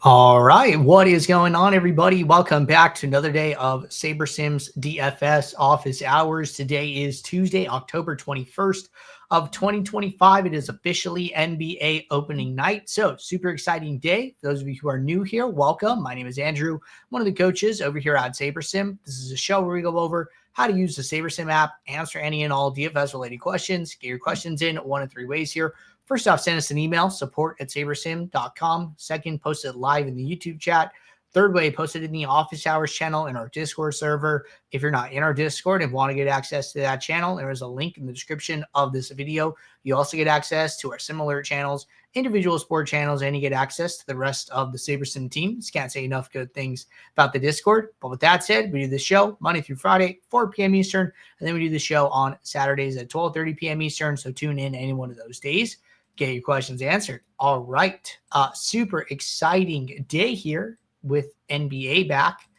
All right, what is going on, everybody? Welcome back to another day of SaberSim's DFS office hours. Today is Tuesday, October 21st of 2025. It is officially NBA opening night, so super exciting day. For those of you who are new here, welcome. My name is Andrew, one of the coaches over here at SaberSim. This is a show where we go over how to use the SaberSim app, answer any and all DFS-related questions. Get your questions in one of three ways here. First off, send us an email, support@sabersim.com. Second, post it live in the YouTube chat. Third way, post it in the office hours channel in our Discord server. If you're not in our Discord and want to get access to that channel, there is a link in the description of this video. You also get access to our similar channels, individual sport channels, and you get access to the rest of the SaberSim team. Just can't say enough good things about the Discord. But with that said, we do this show Monday through Friday, 4 p.m. Eastern, and then we do the show on Saturdays at 12:30 p.m. Eastern. So tune in any one of those days. Get your questions answered. All right. Super exciting day here with NBA back.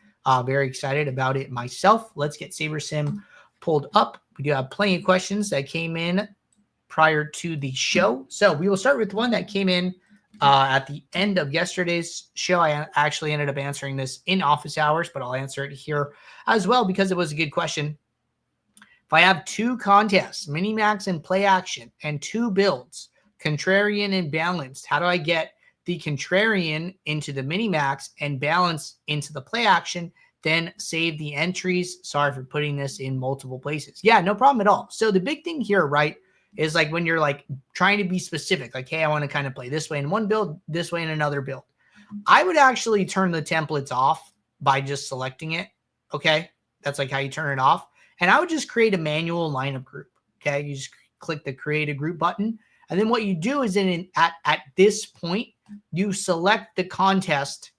Very excited about it myself. Let's get SaberSim pulled up. We do have plenty of questions that came in prior to the show. So we will start with one that came in at the end of yesterday's show. I actually ended up answering this in office hours, but I'll answer it here as well because it was a good question. If I have two contests, mini-max and play action, and two builds, contrarian and balanced, how do I get the contrarian into the mini-max and balance into the play action, then save the entries? Sorry for putting this in multiple places. Yeah, no problem at all. So the big thing here, right, is like when you're like trying to be specific, like, hey, I want to kind of play this way in one build, this way in another build. I would actually turn the templates off by just selecting it, okay? That's like how you turn it off. And I would just create a manual lineup group, okay? You just click the create a group button. And then what you do is at this point, you select the contest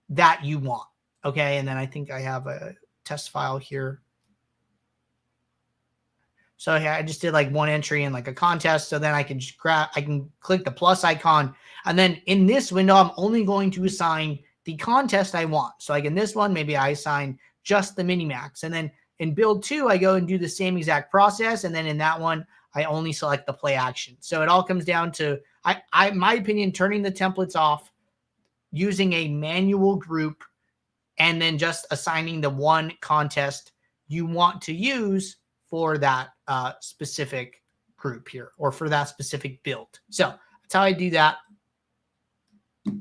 that you want, okay? And then I think I have a test file here. So yeah, I just did like one entry in like a contest. So then I can just I can click the plus icon. And then in this window, I'm only going to assign the contest I want. So like in this one, maybe I assign just the mini-max. And then in build 2, I go and do the same exact process. And then in that one, I only select the play action. So it all comes down to, my opinion, turning the templates off, using a manual group, and then just assigning the one contest you want to use for that specific group here, or for that specific build. So that's how I do that. All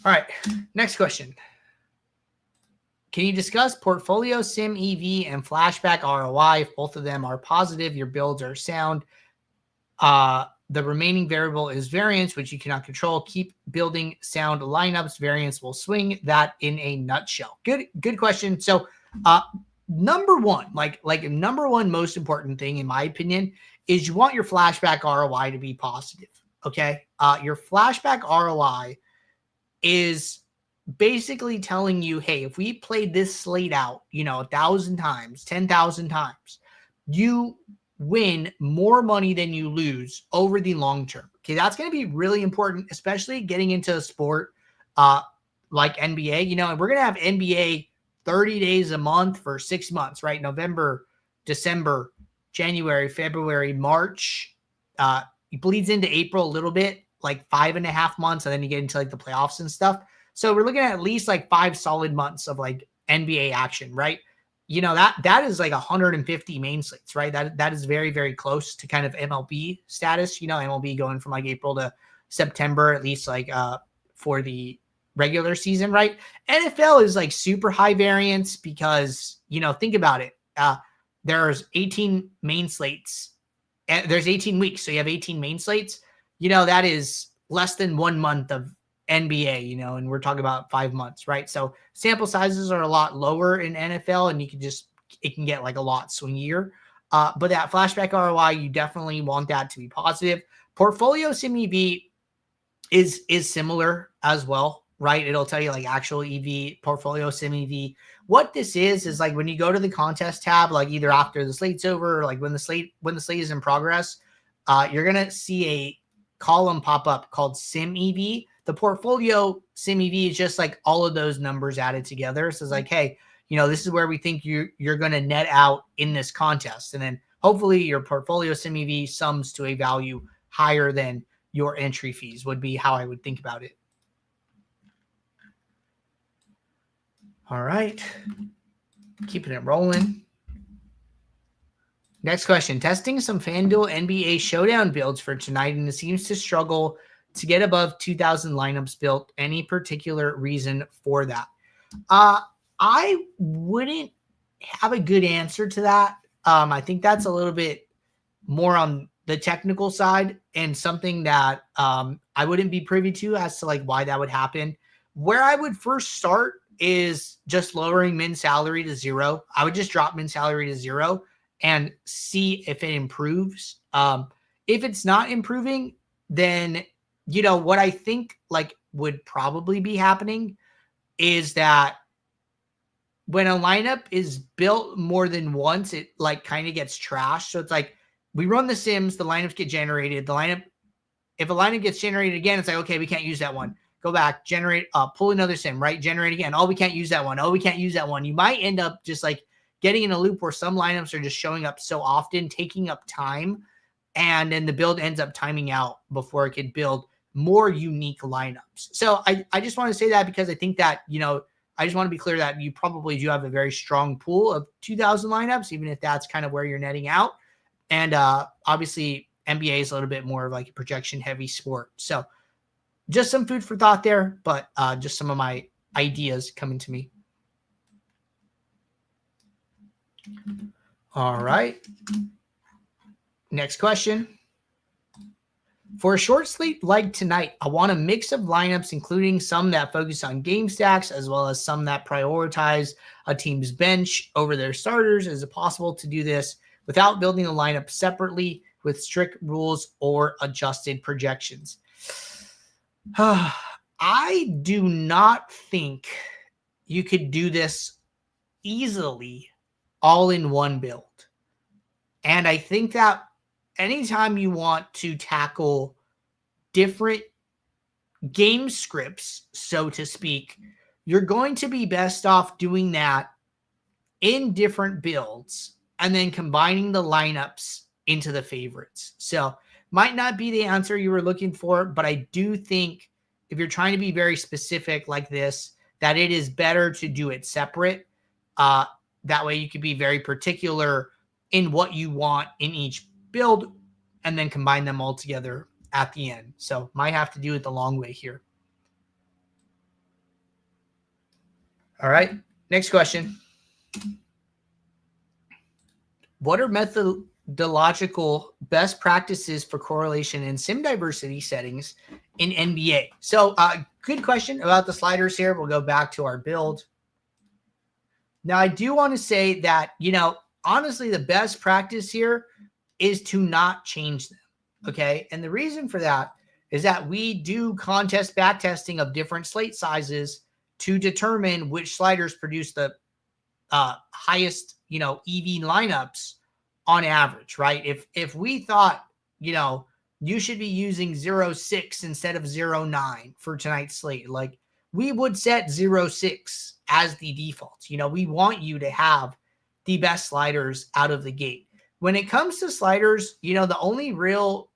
right, next question. Can you discuss portfolio sim EV and flashback ROI? If both of them are positive, your builds are sound. The remaining variable is variance, which you cannot control. Keep building sound lineups. Variance will swing. That in a nutshell. Good question. So number one, like number one most important thing in my opinion is you want your flashback ROI to be positive. Okay. Your flashback ROI is basically telling you, hey, if we played this slate out, 1,000 times, 10,000 times, you win more money than you lose over the long term. Okay, that's going to be really important, especially getting into a sport like NBA. And we're going to have NBA 30 days a month for 6 months, right? November, December, January, February, March. It bleeds into April a little bit, like 5.5 months, and then you get into like the playoffs and stuff. So we're looking at least like 5 solid months of like NBA action, right? That is like 150 main slates, right? That is very, very close to kind of MLB status. MLB going from like April to September, at least like for the regular season, right? NFL is like super high variance because, think about it. There's 18 main slates. And there's 18 weeks. So you have 18 main slates. That is less than 1 month of NBA, and we're talking about 5 months, right? So sample sizes are a lot lower in NFL, and it can get like a lot swingier. But that flashback ROI, you definitely want that to be positive. Portfolio sim EV is similar as well, right? It'll tell you like actual EV, portfolio sim EV. What this is like when you go to the contest tab, like either after the slate's over, or like when the slate is in progress, you're gonna see a column pop up called sim EV. The portfolio sim EV is just like all of those numbers added together. So it's like, hey, this is where we think you're going to net out in this contest. And then hopefully your portfolio sim EV sums to a value higher than your entry fees would be how I would think about it. All right. Keeping it rolling. Next question. Testing some FanDuel NBA showdown builds for tonight, and it seems to struggle to get above 2,000 lineups built. Any particular reason for that? I wouldn't have a good answer to that. I think that's a little bit more on the technical side and something that I wouldn't be privy to as to like why that would happen. Where I would first start is just lowering min salary to 0. I would just drop min salary to 0 and see if it improves. If it's not improving, then, you know, what I think like would probably be happening is that when a lineup is built more than once, it like kind of gets trashed. So it's like we run the sims, the lineups get generated. The lineup, if a lineup gets generated again, it's like, okay, we can't use that one. Go back, generate, pull another sim, right? Generate again. Oh, we can't use that one. Oh, we can't use that one. You might end up just like getting in a loop where some lineups are just showing up so often, taking up time, and then the build ends up timing out before it could build more unique lineups. So I just want to say that because I think that, you know, I just want to be clear that you probably do have a very strong pool of 2,000 lineups, even if that's kind of where you're netting out. And obviously, NBA is a little bit more of like a projection heavy sport. So just some food for thought there, but just some of my ideas coming to me. All right. Next question. For a short slate like tonight, I want a mix of lineups, including some that focus on game stacks, as well as some that prioritize a team's bench over their starters. Is it possible to do this without building the lineup separately with strict rules or adjusted projections? I do not think you could do this easily all in one build. And I think that anytime you want to tackle different game scripts, so to speak, you're going to be best off doing that in different builds and then combining the lineups into the favorites. So might not be the answer you were looking for, but I do think if you're trying to be very specific like this, that it is better to do it separate. That way you could be very particular in what you want in each build and then combine them all together at the end. So might have to do it the long way here. All right. Next question. What are methodological best practices for correlation and sim diversity settings in NBA? So good question about the sliders here. We'll go back to our build. Now, I do want to say that, you know, honestly, the best practice here is to not change them. Okay. And the reason for that is that we do contest back testing of different slate sizes to determine which sliders produce the highest, you know, EV lineups on average, right? If we thought, you know, you should be using 0.6 instead of 0.9 for tonight's slate, like we would set 0.6 as the default. You know, we want you to have the best sliders out of the gate. When it comes to sliders, you know, the only real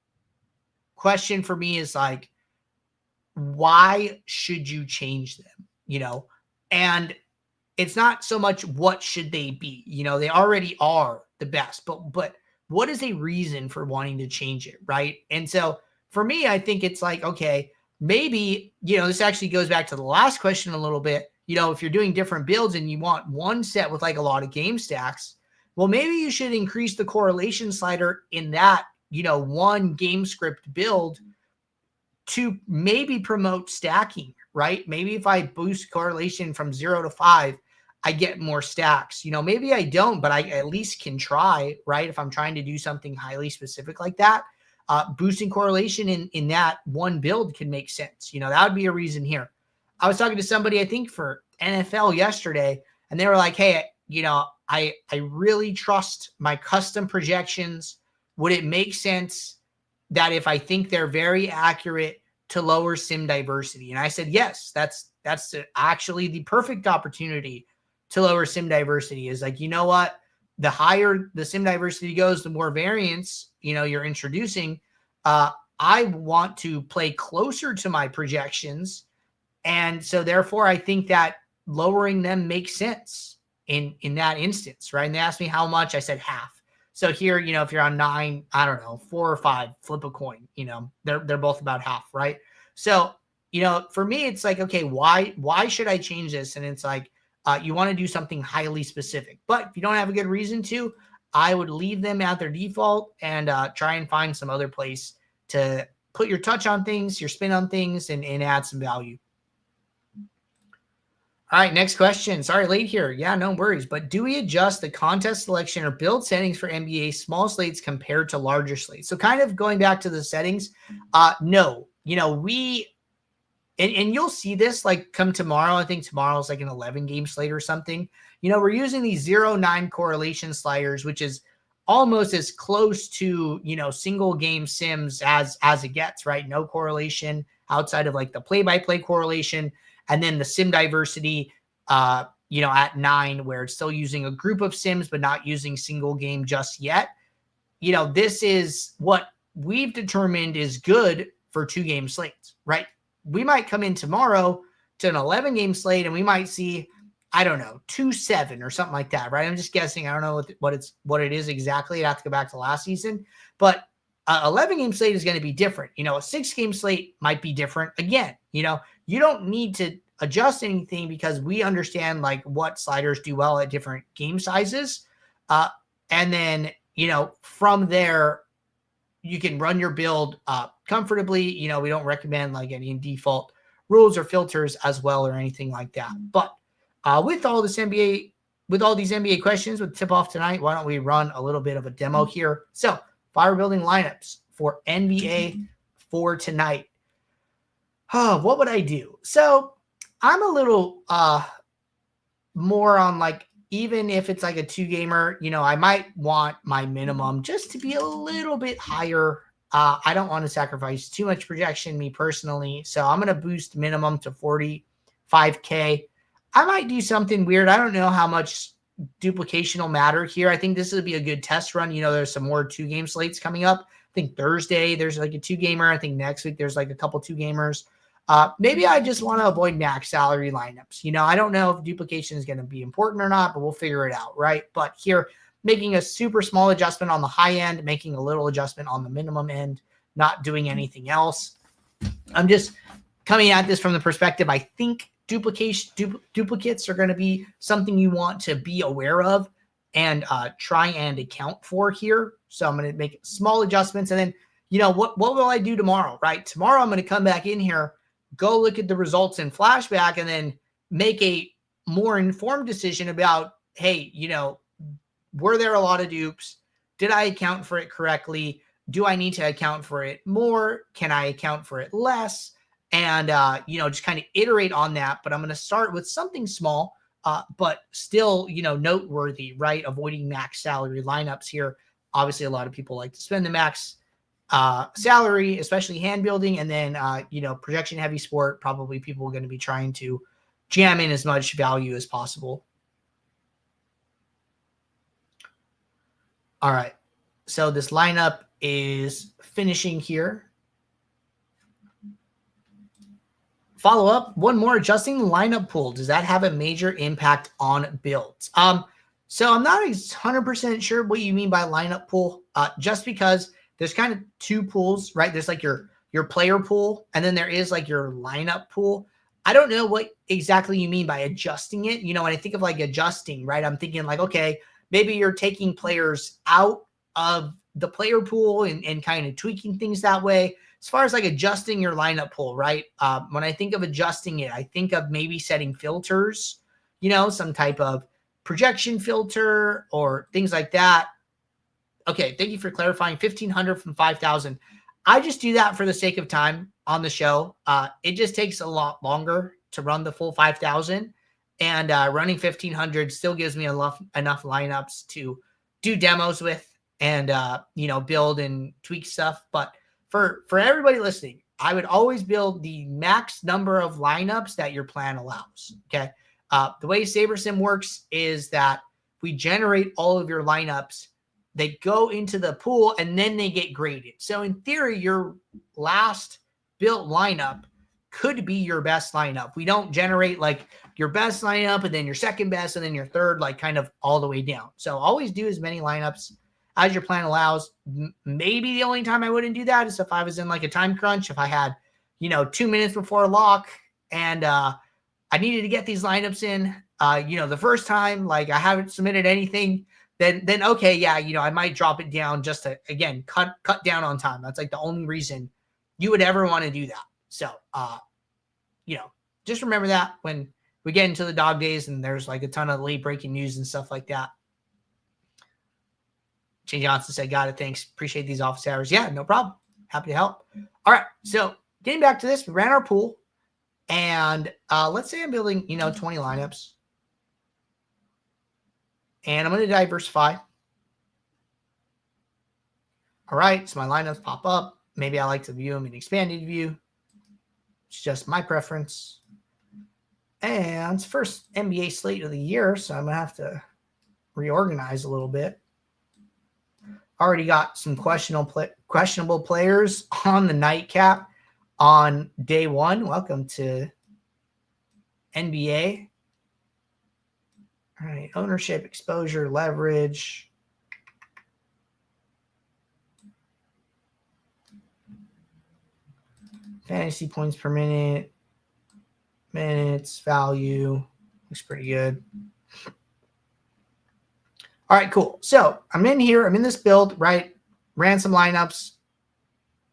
question for me is like, why should you change them? You know, and it's not so much what should they be, you know, they already are the best, but what is a reason for wanting to change it, right? And so for me, I think it's like, okay, maybe, you know, this actually goes back to the last question a little bit. You know, if you're doing different builds and you want one set with like a lot of game stacks, well, maybe you should increase the correlation slider in that, you know, one game script build to maybe promote stacking, right? Maybe if I boost correlation from 0 to 5, I get more stacks. You know, maybe I don't, but I at least can try, right? If I'm trying to do something highly specific like that, boosting correlation in that one build can make sense. You know, that would be a reason here. I was talking to somebody, I think for NFL yesterday, and they were like, hey, you know, I really trust my custom projections. Would it make sense that if I think they're very accurate to lower sim diversity? And I said, yes, that's actually the perfect opportunity to lower sim diversity. Is like, you know what? The higher the sim diversity goes, the more variance, you know, you're introducing. I want to play closer to my projections. And so therefore, I think that lowering them makes sense in that instance, right? And they asked me how much. I said half. So here, if you're on 9, I don't know, 4 or 5, flip a coin. They're both about half, right? So for me, it's like, okay, why should I change this? And it's like, you want to do something highly specific, but if you don't have a good reason to, I would leave them at their default and try and find some other place to put your touch on things, your spin on things, and add some value. All right, next question. Sorry, late here. Yeah, no worries. But do we adjust the contest selection or build settings for NBA small slates compared to larger slates? So kind of going back to the settings, no. And you'll see this like come tomorrow. I think tomorrow's like an 11-game slate or something. We're using these 0-9 correlation sliders, which is almost as close to, single game sims as it gets, right? No correlation outside of like the play-by-play correlation. And then the sim diversity, at 9, where it's still using a group of sims, but not using single game just yet. This is what we've determined is good for 2-game slates, right? We might come in tomorrow to an 11-game slate and we might see, I don't know, 2-7 or something like that, right? I'm just guessing. I don't know what it is exactly. I'd have to go back to last season, but 11-game slate is going to be different. A 6-game slate might be different. Again, you don't need to adjust anything because we understand like what sliders do well at different game sizes. And then, from there, you can run your build comfortably. We don't recommend like any default rules or filters as well or anything like that. But with all these NBA questions with tip off tonight, why don't we run a little bit of a demo here? So fire building lineups for NBA for tonight. What would I do? So I'm a little more on like, even if it's like a 2-gamer, I might want my minimum just to be a little bit higher. I don't want to sacrifice too much projection, me personally. So I'm going to boost minimum to 45K. I might do something weird. I don't know how much duplication will matter here. I think this would be a good test run. There's some more 2-game slates coming up. I think Thursday there's like a 2-gamer. I think next week there's like a couple 2-gamers. Maybe I just want to avoid max salary lineups. I don't know if duplication is going to be important or not, but we'll figure it out, right? But here, making a super small adjustment on the high end, making a little adjustment on the minimum end, not doing anything else. I'm just coming at this from the perspective, I think duplicates are going to be something you want to be aware of and try and account for here. So I'm going to make small adjustments. And then, what will I do tomorrow, right? Tomorrow I'm going to come back in here, go look at the results in Flashback, and then make a more informed decision about, hey, were there a lot of dupes? Did I account for it correctly? Do I need to account for it more? Can I account for it less? And, just kind of iterate on that. But I'm going to start with something small, but still, noteworthy, right? Avoiding max salary lineups here. Obviously, a lot of people like to spend the max salary, especially hand building. And then, projection heavy sport, probably people are going to be trying to jam in as much value as possible. All right. So this lineup is finishing here. Follow up, one more, adjusting the lineup pool. Does that have a major impact on builds? So I'm not 100% sure what you mean by lineup pool, just because there's kind of 2 pools, right? There's like your player pool, and then there is like your lineup pool. I don't know what exactly you mean by adjusting it. When I think of like adjusting, right, I'm thinking like, okay, maybe you're taking players out of the player pool and kind of tweaking things that way. As far as like adjusting your lineup pool, right? When I think of adjusting it, I think of maybe setting filters, some type of projection filter or things like that. Okay, thank you for clarifying. 1,500 from 5,000. I just do that for the sake of time on the show. It just takes a lot longer to run the full 5,000, and running 1,500 still gives me enough lineups to do demos with and build and tweak stuff. But for everybody listening, I would always build the max number of lineups that your plan allows. Okay. The way SaberSim works is that we generate all of your lineups. They go into the pool and then they get graded. So in theory, your last built lineup could be your best lineup. We don't generate like your best lineup and then your second best and then your third, like kind of all the way down. So always do as many lineups as your plan allows. Maybe the only time I wouldn't do that is if I was in like a time crunch, if I had, 2 minutes before lock and I needed to get these lineups in, the first time, like I haven't submitted anything, then okay, yeah, I might drop it down just to, again, cut down on time. That's like the only reason you would ever want to do that. So, just remember that when we get into the dog days and there's like a ton of late breaking news and stuff like that. Jay Johnson said, got it. Thanks. Appreciate these office hours. Yeah, no problem. Happy to help. All right. So getting back to this, we ran our pool and let's say I'm building, 20 lineups and I'm going to diversify. All right. So my lineups pop up. Maybe I like to view them in expanded view. It's just my preference. And it's first NBA slate of the year, so I'm going to have to reorganize a little bit. Already got some questionable players on the nightcap on day one. Welcome to NBA. All right, ownership, exposure, leverage. Fantasy points per minute, minutes, value. Looks pretty good. All right, cool. So I'm in here. I'm in this build, right? Ran some lineups,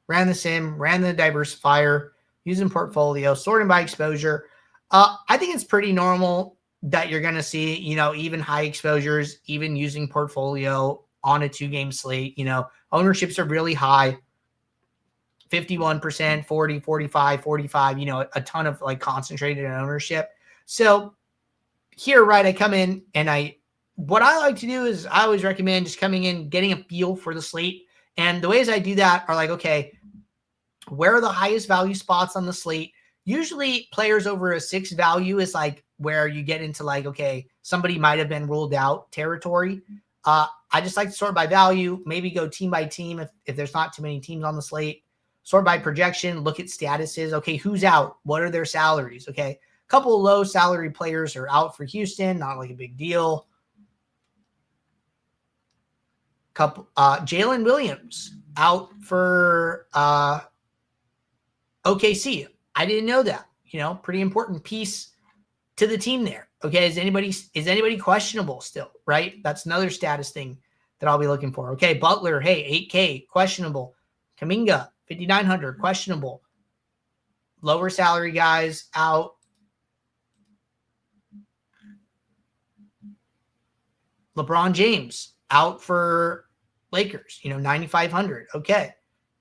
ran the sim, ran the diversifier, using portfolio, sorting by exposure. I think it's pretty normal that you're going to see, even high exposures, even using portfolio on a 2-game slate. Ownerships are really high. 51%, 40, 45, 45, a ton of like concentrated ownership. So here, right, I come in and what I like to do is I always recommend just coming in, getting a feel for the slate. And the ways I do that are like, okay, where are the highest value spots on the slate? Usually players over a 6 value is like where you get into like, okay, somebody might have been ruled out territory. I just like to sort by value, maybe go team by team if there's not too many teams on the slate. Sort by projection, look at statuses. Okay, who's out? What are their salaries? Okay, a couple of low salary players are out for Houston, not like a big deal. Jalen Williams out for OKC. I didn't know that. Pretty important piece to the team there. Okay, is anybody questionable still? Right, that's another status thing that I'll be looking for. Okay, Butler, hey, 8K questionable. Kuminga, 5,900 questionable. Lower salary guys out. LeBron James out for Lakers, 9,500. Okay.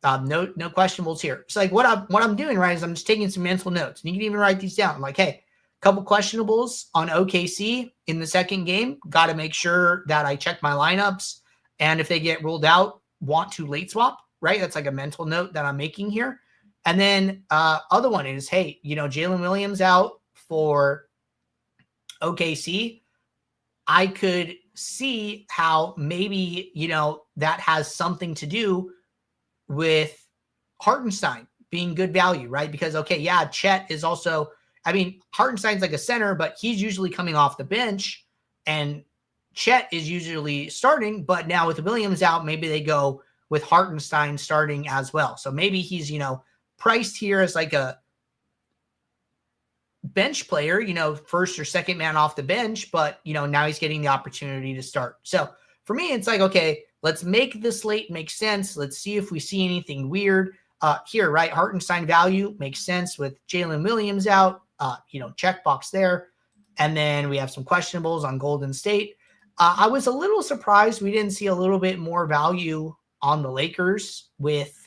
No questionables here. It's like what I'm doing, right, is I'm just taking some mental notes. And you can even write these down. I'm like, hey, a couple questionables on OKC in the second game. Got to make sure that I check my lineups. And if they get ruled out, want to late swap, right? That's like a mental note that I'm making here. And then other one is, hey, Jalen Williams out for OKC. I could see how maybe, that has something to do with Hartenstein being good value, right? Because, okay, yeah, Chet is also, Hartenstein's like a center, but he's usually coming off the bench and Chet is usually starting, but now with Williams out, maybe they go with Hartenstein starting as well. So maybe he's, priced here as like a bench player, first or second man off the bench, but, now he's getting the opportunity to start. So for me, it's like, okay, let's make the slate make sense. Let's see if we see anything weird here, right? Hartenstein value makes sense with Jalen Williams out, checkbox there. And then we have some questionables on Golden State. I was a little surprised we didn't see a little bit more value on the Lakers with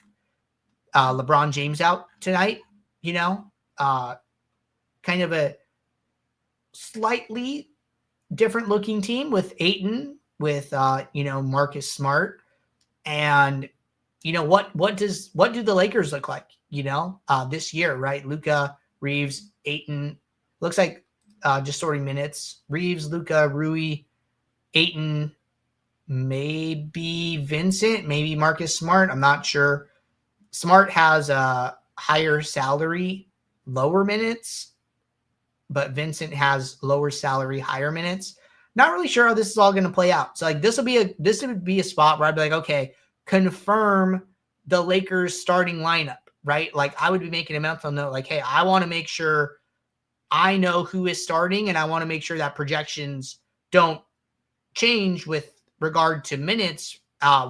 LeBron James out tonight, kind of a slightly different looking team with Ayton, with, Marcus Smart. And, what do the Lakers look like, this year, right? Luka, Reeves, Ayton, looks like just sorting minutes. Reeves, Luka, Rui, Ayton, maybe Vincent, maybe Marcus Smart. I'm not sure. Smart has a higher salary lower minutes, but Vincent has lower salary, higher minutes. Not really sure how this is all going to play out. So like this would be a spot where I'd be like, okay, confirm the Lakers starting lineup, right? Like I would be making a mental note like, hey, I want to make sure I know who is starting, and I want to make sure that projections don't change with regard to minutes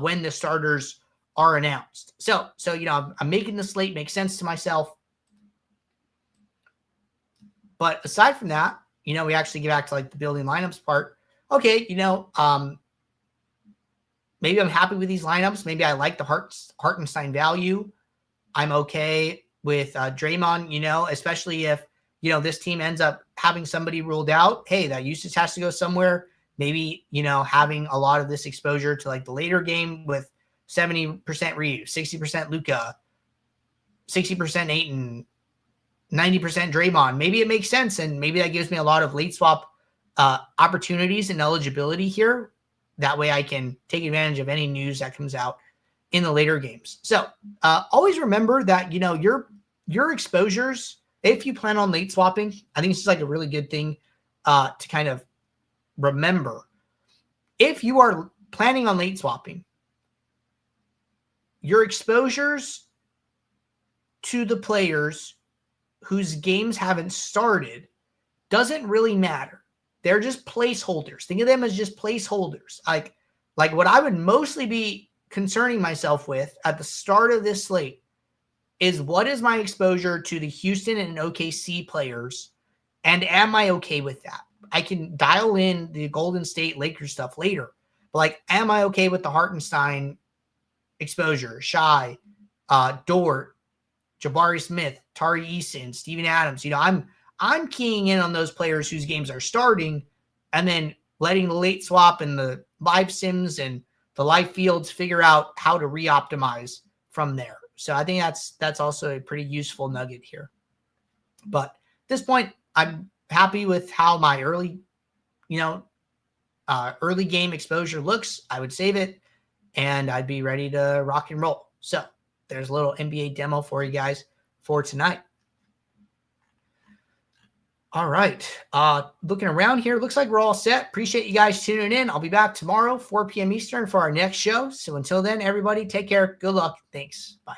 when the starters are announced. So I'm making the slate make sense to myself. But aside from that, we actually get back to like the building lineups part. Okay, maybe I'm happy with these lineups. Maybe I like the Hartenstein value. I'm okay with Draymond, especially if, this team ends up having somebody ruled out. Hey, that usage has to go somewhere. Maybe, having a lot of this exposure to like the later game with 70% reuse, 60% Luka, 60% Ayton, 90% Draymond. Maybe it makes sense. And maybe that gives me a lot of late swap opportunities and eligibility here. That way I can take advantage of any news that comes out in the later games. So always remember that, your exposures, if you plan on late swapping, I think this is like a really good thing to kind of remember. If you are planning on late swapping, your exposures to the players whose games haven't started doesn't really matter. They're just placeholders. Think of them as just placeholders. Like what I would mostly be concerning myself with at the start of this slate is what is my exposure to the Houston and OKC players, and am I okay with that? I can dial in the Golden State Lakers stuff later, but like, am I okay with the Hartenstein exposure? Shai, Dort, Jabari Smith, Tari Eason, Steven Adams. I'm keying in on those players whose games are starting, and then letting the late swap and the live sims and the live fields figure out how to re-optimize from there. So I think that's also a pretty useful nugget here. But at this point, I'm happy with how my early game exposure looks. I would save it, and I'd be ready to rock and roll. So there's a little NBA demo for you guys for tonight. All right. Looking around here, looks like we're all set. Appreciate you guys tuning in. I'll be back tomorrow, 4 p.m. Eastern for our next show. So until then, everybody, take care. Good luck. Thanks. Bye.